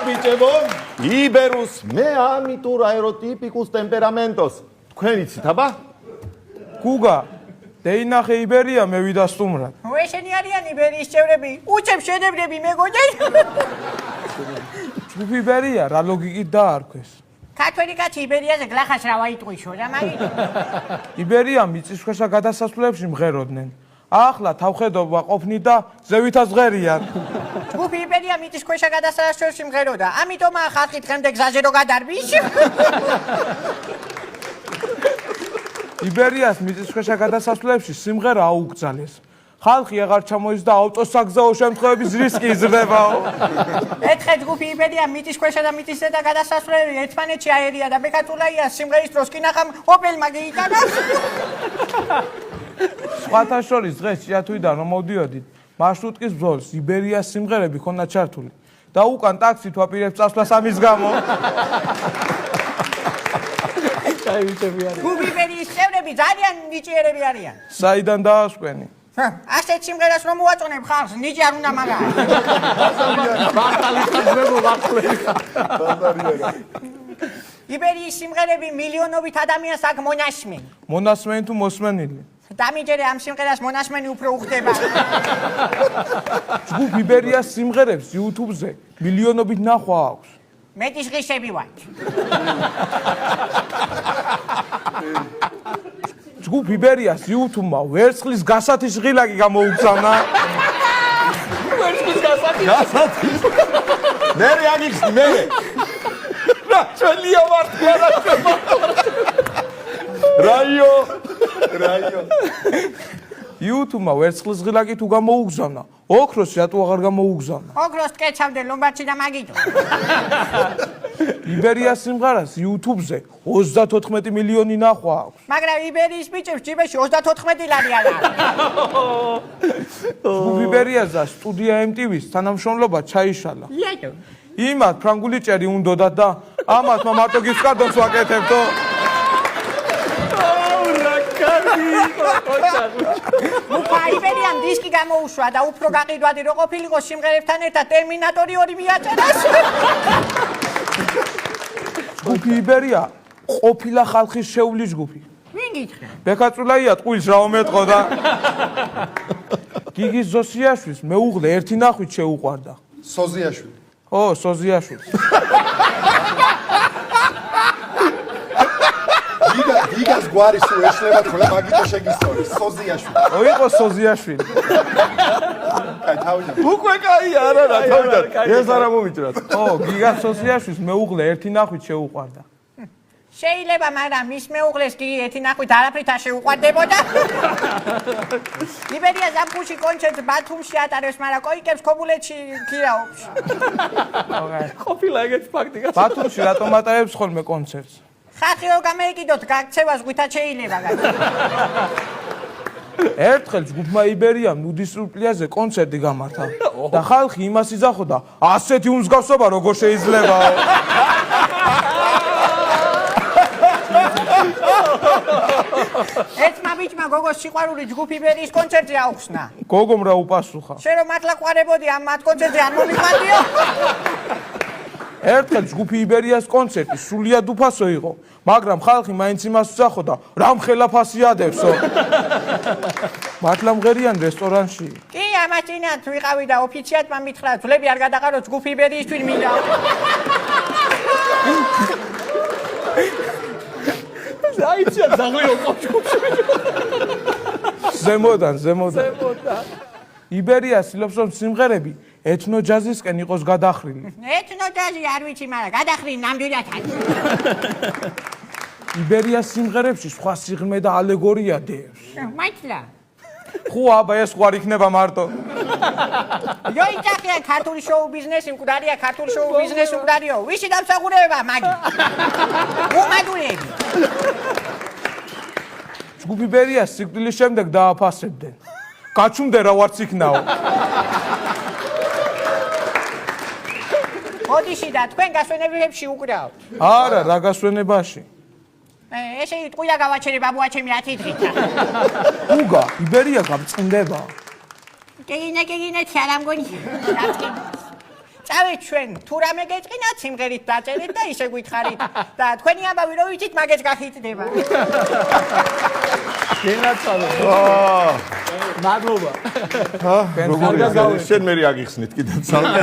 ბიჭებო, იბერუს მე ამიტურ აეროტიპიკუს ტემპერამენტოს თქვენ იცით აბა? გუგა, დეინახე იბერია მე ვიდასტუმრად. ესენი არიან იბერიის წევრები, უჩებ შენებრები მეგონა. ჯგუფი იბერია რა ლოგიკით დაარქვეს? ქართველი კაცი იბერიაზე გლახას რა ვაიტყვიშო რა მაგით? იბერია მიწისქვეშა გადასასვლელებში მღეროდნენ. ახლა თავხედობა ყოფნით და ზევითაც ღერიან. ჯგუფი იბერია მიწისქვეშა გადასასვლელში მღეროდა, ამიტომაა ხალხი დღემდე გზაზე რო გადარბის. იბერიას მიწისქვეშა გადასასვლელებში სიმღერა აუკრძალეს. ხალხი აღარ ჩამოიძდა ავტოსაგზაო შემთხვევების რისკი იზრდებაო. ერთხელ ჯგუფი იბერია მიწისქვეშა და მიწისზედა გადასასვლელი ერთმანეთში აერია და ბეკატულაია სიმღერის დროს კი ნახამ ოპელმა გეიტანა. სხვათა შორის დღეს ჭიათურიდან რომ მოვდიოდით, მარშრუტკის ბრძოლს იბერიას სიმღერები ქონდა ჩართული და უკან ტაქსით ვაპირებთ წასვლას ამის გამო. ჯგუფი იბერიის წევრები ძალიან ნიჭიერები არიან. საიდან დაასკვენი? ასეთ სიმღერას რომ უაწონებ ხალხს, ნიჭი არ უნდა მაგა. იბერიის სიმღერები მილიონობით ადამიანს აქ მონასმენ. მონასმენი თუ მოსმენილი? დამიჯერე ამ სიმღერას მონასმენი უფრო უხდება. ჯგუფ იბერიას სიმღერებს YouTube-ზე მილიონობით ნახვა აქვს. მეტის ღირსები ვართ. ჯგუფ იბერიას YouTube-მა ვერცხლის გასათის ღილაკი გამოუგზავნა. ვერცხლის გასათის. მე აგიხსნი მე. რა ჩვენია მართლა რა. რაიო. YouTube-მა ვერცხლის ღილაკი თუ გამოუგზავნა, ოქროს რატო აღარ გამოუგზავნა? ოქროს ტკეცავდე ლომბარდში და მაგიტო. იბერიას სიმღერას YouTube-ზე 34 მილიონი ნახვა აქვს. მაგრამ იბერიის ბიჭებს ჯიბეში 34 ლარი არ აქვს. ჯგუფ იბერიას და სტუდია MTV-ს თანამშრომლობა ჩაიშალა. იეთო. იმათ ფრანგული ჭერი უნდოდათ და ამათმა მარტო გისკადოს ვაკეთებდო. იბერიამ დისკი გამოუშვა და უფრო გაყიდვადი რო ყოფილიყო სიმღერებთან ერთად ტერმინატორი 2 მიაწერას. ჯგუფი იბერია ყოფილა ხალხის შეუვლის ჯგუფი. ვინ გითხრა? ბეკაწულაია ტყუილს რა უმეტყო და გიგის ზოსიაშვილს მეუღლე ერთი ნახვით შეუყვარდა. სოზიაშვილი. ო, სოზიაშვილს. გიგას გვარი სულ ეშლება ხოლმე მაგიტო შეგისწორი სოზიაშვილი. ოიყო სოზიაშვილი. კაი თავიდან. უკვე კაია არა რა თავიდან. ეს არა მომიჭრათ. ო, გიგას ზოსიაშვილს მეუღლე ერთი ნახვით შეუყვარდა. შეიძლება, მაგრამ მის მეუღლეს კი ერთი ნახვით არაფრით არ შეუყვარდებოდა. იბერია ზაფხულში კონცერტს ბათუმში ატარებს, მაგრამ კოიკებს ქობულეთში ქირაობს. ყოფილა ეგეთი ფაქტი. ბათუმში რატომ ატარებს ხოლმე კონცერტს? ხალხი რო გამეიკიდოთ, გაქცევას ღვითა შეიძლება გაჩ. ერთხელ ჯგუფმა იბერიამ ნუდისტურ პლიაჟზე კონცერტი გამართა და ხალხი იმას იძახოდა, ასეთი უმსგავსობა როგორ შეიძლებაო? ერთმა ბიჭმა გოგოს სიყვარული ჯგუფ იბერიის კონცერტზე აუხსნა. გოგომ რა უპასუხა? შენ რომ მართლა ყვარებოდი ამ მათ კონცერტზე არ მომიყვანდიო? ერთხელ ჯგუფი იბერიას კონცერტი სრულიად უფასო იყო, მაგრამ ხალხი მაინც იმას უძახოდა, რამ ხელაფასიადებსო? მართლა მღერიან რესტორანში. კი, ამას წინათ ვიყავი და ოფიციალმა მითხრა, ძვლები არ გადაყარო ჯგუფ იბერიის თვით მინდა. აიცია ზაღლიო ყოჩკუში. ზემოდან. იბერია ცდილობს რომ სიმღერები ეთნო ჯაზისკენ იყოს გადახრილი. ეთნო ჯაზი არ ვიცი, მაგრამ გადახრილი ნამდვილად არის. იბერიას სიმღერებში სხვა სიღრმე და ალეგორია დევს. მართლა. ხო, აბა ეს ხوار იქნება მარტო. იოიჭახია ქართული შოუ ბიზნესი მკვდარია, ქართული შოუ ბიზნესი მკვდარიო. ვისი დამსახურება მაგი? უმადურები. ჯგუფ იბერიას სიკვდილის შემდეგ დააფასებდნენ. გაჩუმდე რა ვარც იქნაო. მოდიში და თქვენ გასვენებებში უკრავთ. არა, რა გასვენებაში? ესე ტყუილა გავაჩერე ბაბუაჩემი 10 დღით. უგა, იბერია გამწყნდება. გეგინე, ჩარამგონი. წავით ჩვენ თუ რამე გეწყინათ სიმღერით დაწერით და ისე გითხარით და თქვენი ამბავი რო ვიცით მაგეც გახიტდება. გენაცვალე. მადლობა. როგორ შენ მე აგიხსნით კიდევ ცალკე